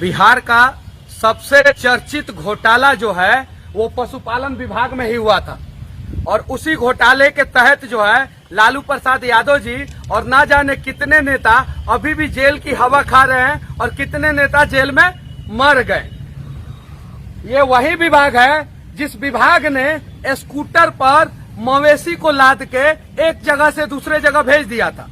बिहार का सबसे चर्चित घोटाला जो है वो पशुपालन विभाग में ही हुआ था और उसी घोटाले के तहत जो है लालू प्रसाद यादव जी और ना जाने कितने नेता अभी भी जेल की हवा खा रहे हैं और कितने नेता जेल में मर गए। ये वही विभाग है जिस विभाग ने स्कूटर पर मवेशी को लाद के एक जगह से दूसरे जगह भेज दिया था।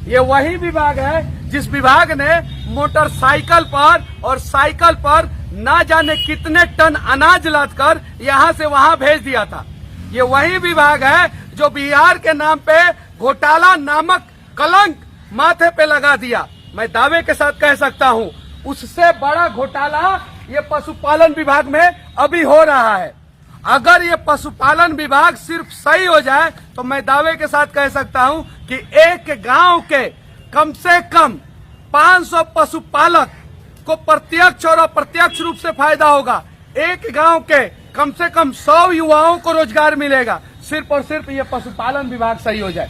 ये वही विभाग है जिस विभाग ने मोटरसाइकिल पर और साइकिल पर ना जाने कितने टन अनाज लादकर यहां से वहां भेज दिया था। ये वही विभाग है जो बिहार के नाम पे घोटाला नामक कलंक माथे पे लगा दिया। मैं दावे के साथ कह सकता हूं उससे बड़ा घोटाला ये पशुपालन विभाग में अभी हो रहा है। अगर ये पशुपालन विभाग सिर्फ सही हो जाए तो मैं दावे के साथ कह सकता हूं कि एक गांव के कम से कम 500 पशुपालक को प्रत्यक्ष और अप्रत्यक्ष रूप से फायदा होगा। एक गांव के कम से कम 100 युवाओं को रोजगार मिलेगा सिर्फ और सिर्फ ये पशुपालन विभाग सही हो जाए।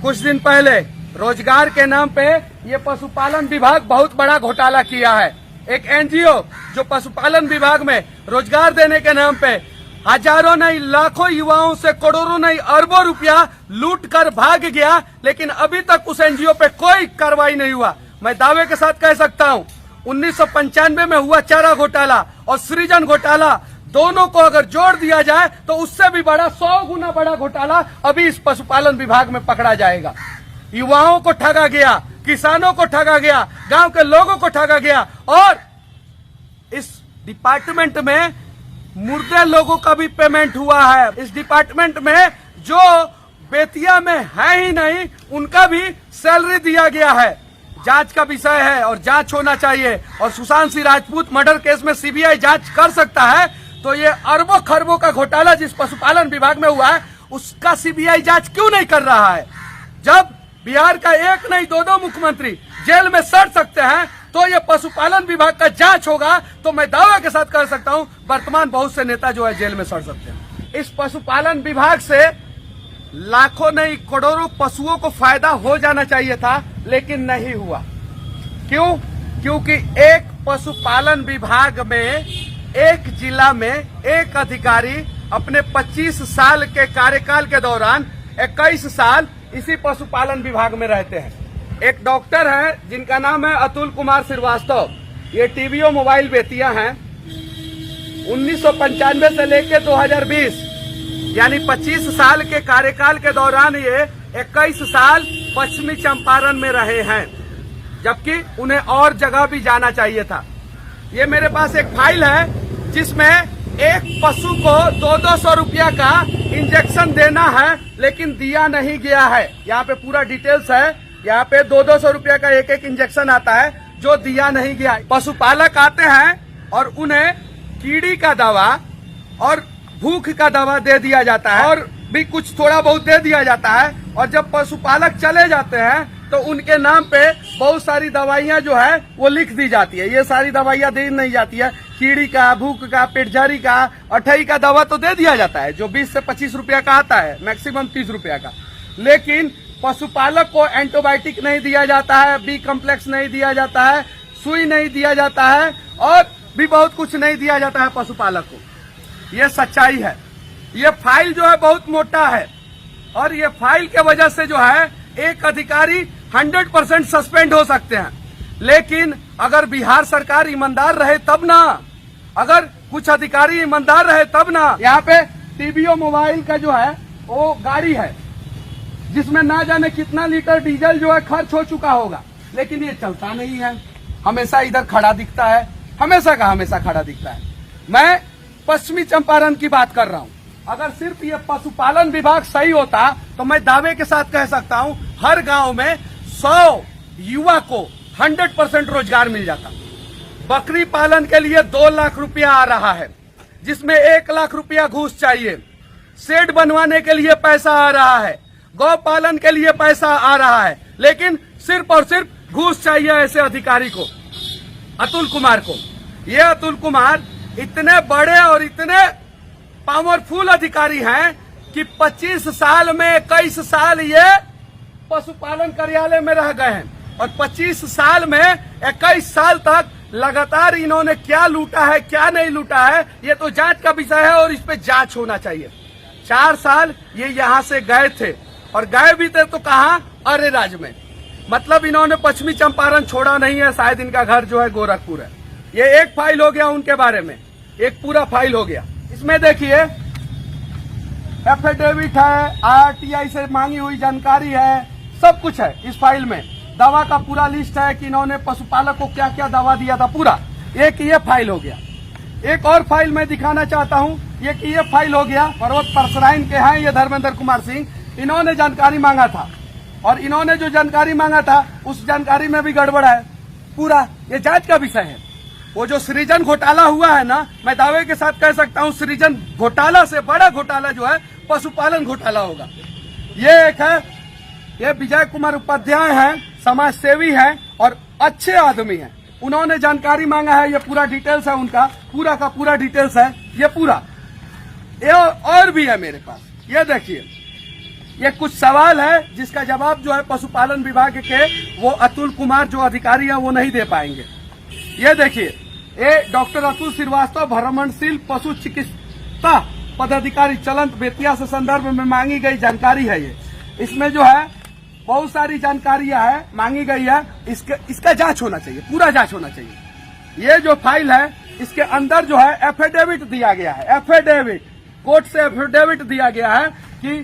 कुछ दिन पहले रोजगार के नाम पे ये पशुपालन विभाग बहुत बड़ा घोटाला किया है। एक एनजीओ जो पशुपालन विभाग में रोजगार देने के नाम पे हजारों नहीं लाखों युवाओं से करोड़ों नहीं अरबों रुपया लूट कर भाग गया, लेकिन अभी तक उस एनजीओ पे कोई कार्रवाई नहीं हुआ। मैं दावे के साथ कह सकता हूं 1995 में हुआ चारा घोटाला और सृजन घोटाला, दोनों को अगर जोड़ दिया जाए तो उससे भी बड़ा 100 गुना बड़ा घोटाला अभी इस पशुपालन विभाग में पकड़ा जाएगा। युवाओं को ठगा गया, किसानों को ठगा गया, गांव के लोगों को ठगा गया और इस डिपार्टमेंट में मुर्दे लोगों का भी पेमेंट हुआ है। इस डिपार्टमेंट में जो बेतिया में है ही नहीं उनका भी सैलरी दिया गया है। जांच का विषय है और जांच होना चाहिए और सुशांत सिंह राजपूत मर्डर केस में सीबीआई जांच कर सकता है। तो ये अरबों खरबों का घोटाला जिस पशुपालन विभाग में हुआ है उसका सीबीआई जांच क्यों नहीं कर रहा है? जब बिहार का एक नहीं दो मुख्यमंत्री जेल में सड़ सकते हैं तो ये पशुपालन विभाग का जांच होगा तो मैं दावे के साथ कह सकता हूं वर्तमान बहुत से नेता जो है जेल में सड़ सकते हैं। इस पशुपालन विभाग से लाखों नहीं करोड़ों पशुओं को फायदा हो जाना चाहिए था, लेकिन नहीं हुआ। क्यों? क्योंकि एक पशुपालन विभाग में एक जिला में एक अधिकारी अपने 25 साल के कार्यकाल के दौरान 21 साल इसी पशुपालन विभाग में रहते हैं। एक डॉक्टर है जिनका नाम है अतुल कुमार श्रीवास्तव, ये टीवीओ मोबाइल बेतिया हैं। 1995 से लेकर 2020 यानी 25 साल के कार्यकाल के दौरान ये 21 साल पश्चिमी चंपारण में रहे हैं, जबकि उन्हें और जगह भी जाना चाहिए था। ये मेरे पास एक फाइल है जिसमें एक पशु को 200 रुपया का इंजेक्शन देना है लेकिन दिया नहीं गया है। यहाँ पे पूरा डिटेल्स है। यहाँ पे 200 रुपया का एक एक इंजेक्शन आता है जो दिया नहीं गया। पशुपालक आते हैं और उन्हें कीड़ी का दवा और भूख का दवा दे दिया जाता है और भी कुछ थोड़ा बहुत दे दिया जाता है और जब पशुपालक चले जाते हैं तो उनके नाम पे बहुत सारी दवाइयां जो है वो लिख दी जाती है। ये सारी दवाइयां दी नहीं जाती है। कीड़ी का, भूख का, पेटझरी का, अठई का दवा तो दे दिया जाता है जो 20 से 25 रुपया का आता है, मैक्सिमम 30 रुपया का। लेकिन पशुपालक को एंटीबायोटिक नहीं दिया जाता है, बी कम्प्लेक्स नहीं दिया जाता है, सुई नहीं दिया जाता है और भी बहुत कुछ नहीं दिया जाता है पशुपालक को। ये सच्चाई है। ये फाइल जो है बहुत मोटा है और ये फाइल के वजह से जो है एक अधिकारी 100% सस्पेंड हो सकते हैं। लेकिन अगर बिहार सरकार ईमानदार रहे तब ना, अगर कुछ अधिकारी ईमानदार रहे तब ना। यहाँ पे टीवीओ मोबाइल का जो है वो गाड़ी है जिसमें ना जाने कितना लीटर डीजल जो है खर्च हो चुका होगा, लेकिन ये चलता नहीं है, हमेशा इधर खड़ा दिखता है, हमेशा का हमेशा खड़ा दिखता है। मैं पश्चिमी चंपारण की बात कर रहा हूँ। अगर सिर्फ ये पशुपालन विभाग सही होता तो मैं दावे के साथ कह सकता हूँ हर गांव में 100 युवा को 100% रोजगार मिल जाता। बकरी पालन के लिए 2 लाख रुपया आ रहा है जिसमें 1 लाख रुपया घूस चाहिए। शेड बनवाने के लिए पैसा आ रहा है, गौ पालन के लिए पैसा आ रहा है, लेकिन सिर्फ और सिर्फ घूस चाहिए ऐसे अधिकारी को, अतुल कुमार को। ये अतुल कुमार इतने बड़े और इतने पावरफुल अधिकारी हैं कि 25 साल में 21 साल ये पशुपालन कार्यालय में रह गए हैं और 25 साल में 21 साल तक लगातार इन्होंने क्या लूटा है क्या नहीं लूटा है ये तो जांच का विषय है और इस पे जांच होना चाहिए। 4 साल ये यहाँ से गए थे और गए भी थे तो कहाँ, अरे राज्य में। मतलब इन्होंने पश्चिमी चंपारण छोड़ा नहीं है, शायद इनका घर जो है गोरखपुर है। ये एक फाइल हो गया उनके बारे में, एक पूरा फाइल हो गया। इसमें देखिए एफिडेविट है, आरटीआई से मांगी हुई जानकारी है, सब कुछ है इस फाइल में। दवा का पूरा लिस्ट है कि इन्होंने पशुपालक को क्या क्या दवा दिया था पूरा। एक ये फाइल हो गया। एक और फाइल मैं दिखाना चाहता हूँ, ये फाइल हो गया। पर्वत परसराइन के हैं ये धर्मेंद्र कुमार सिंह, इन्होंने जानकारी मांगा था और इन्होंने जो जानकारी मांगा था उस जानकारी में भी गड़बड़ है पूरा। ये जांच का विषय है। वो जो सृजन घोटाला हुआ है ना, मैं दावे के साथ कह सकता हूँ सृजन घोटाला से बड़ा घोटाला जो है पशुपालन घोटाला होगा। ये एक है, ये विजय कुमार उपाध्याय हैं, समाज सेवी हैं और अच्छे आदमी हैं। उन्होंने जानकारी मांगा है, ये पूरा डिटेल्स है उनका, पूरा का पूरा डिटेल्स है ये पूरा। ये और भी है मेरे पास, ये देखिए ये कुछ सवाल है जिसका जवाब जो है पशुपालन विभाग के वो अतुल कुमार जो अधिकारी है वो नहीं दे पाएंगे। ये देखिए ये डॉक्टर अतुल श्रीवास्तव भ्रमणशील पशु चिकित्सा पदाधिकारी चलंत बेतिया से संदर्भ में मांगी गई जानकारी है। ये इसमें जो है बहुत सारी जानकारियां है मांगी गई है, इसका जांच होना चाहिए, पूरा जांच होना चाहिए। ये जो फाइल है इसके अंदर जो है एफिडेविट दिया गया है, एफिडेविट कोर्ट से एफिडेविट दिया गया है कि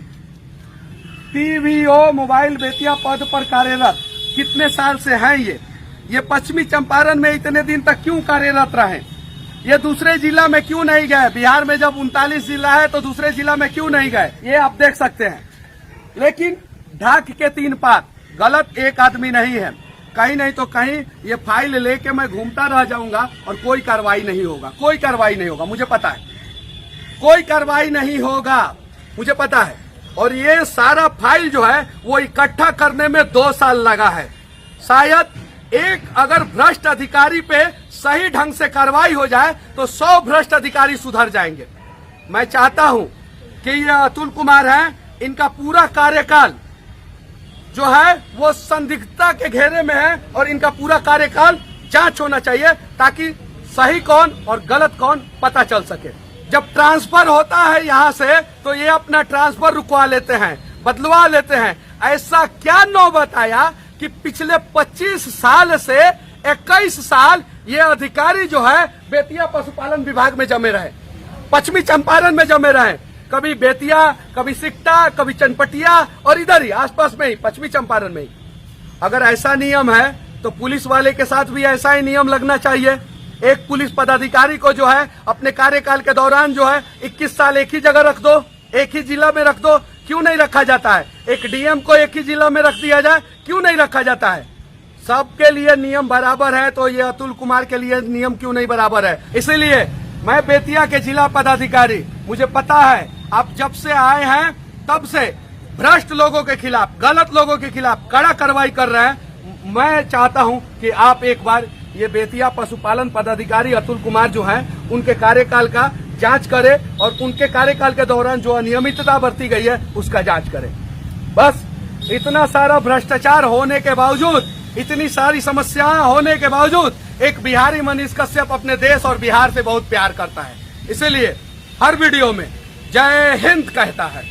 टीवीओ मोबाइल बेतिया पद पर कार्यरत कितने साल से हैं ये पश्चिमी चंपारण में इतने दिन तक क्यों कार्यरत रहे, ये दूसरे जिला में क्यों नहीं गए। बिहार में जब 39 जिला है तो दूसरे जिला में क्यों नहीं गए, ये आप देख सकते हैं। लेकिन ढाक के 3 पात, गलत एक आदमी नहीं है। कहीं नहीं तो कहीं ये फाइल लेके मैं घूमता रह जाऊंगा और कोई कार्रवाई नहीं होगा, कोई कार्रवाई नहीं होगा, मुझे पता है कोई कार्रवाई नहीं होगा, मुझे पता है। और ये सारा फाइल जो है वो इकट्ठा करने में 2 साल लगा है। शायद एक अगर भ्रष्ट अधिकारी पे सही ढंग से कार्रवाई हो जाए तो 100 भ्रष्ट अधिकारी सुधर जाएंगे। मैं चाहता हूं कि ये अतुल कुमार हैं, इनका पूरा कार्यकाल जो है वो संदिग्धता के घेरे में है और इनका पूरा कार्यकाल जांच होना चाहिए ताकि सही कौन और गलत कौन पता चल सके। जब ट्रांसफर होता है यहाँ से तो ये अपना ट्रांसफर रुकवा लेते हैं, बदलवा लेते हैं। ऐसा क्या नौबत आया कि पिछले 25 साल से 21 साल ये अधिकारी जो है बेतिया पशुपालन विभाग में जमे रहे, पश्चिमी चंपारण में जमे रहे, कभी बेतिया, कभी सिकटा, कभी चनपटिया और इधर ही आसपास में ही पश्चिमी चंपारण में ही। अगर ऐसा नियम है तो पुलिस वाले के साथ भी ऐसा ही नियम लगना चाहिए। एक पुलिस पदाधिकारी को जो है अपने कार्यकाल के दौरान जो है 21 साल एक ही जगह रख दो, एक ही जिला में रख दो, क्यों नहीं रखा जाता है। एक डीएम को एक ही जिला में रख दिया जाए, क्यों नहीं रखा जाता है। सबके लिए नियम बराबर है तो ये अतुल कुमार के लिए नियम क्यों नहीं बराबर है। इसीलिए मैं बेतिया के जिला पदाधिकारी, मुझे पता है आप जब से आए हैं तब से भ्रष्ट लोगों के खिलाफ, गलत लोगों के खिलाफ कड़ा कार्रवाई कर रहे हैं। मैं चाहता हूं कि आप एक बार ये बेतिया पशुपालन पदाधिकारी अतुल कुमार जो हैं उनके कार्यकाल का जांच करें और उनके कार्यकाल के दौरान जो अनियमितता बरती गई है उसका जांच करें। बस इतना सारा भ्रष्टाचार होने के बावजूद, इतनी सारी समस्याएं होने के बावजूद एक बिहारी मनीष कश्यप अपने देश और बिहार से बहुत प्यार करता है। इसीलिए हर वीडियो में जय हिंद कहता है।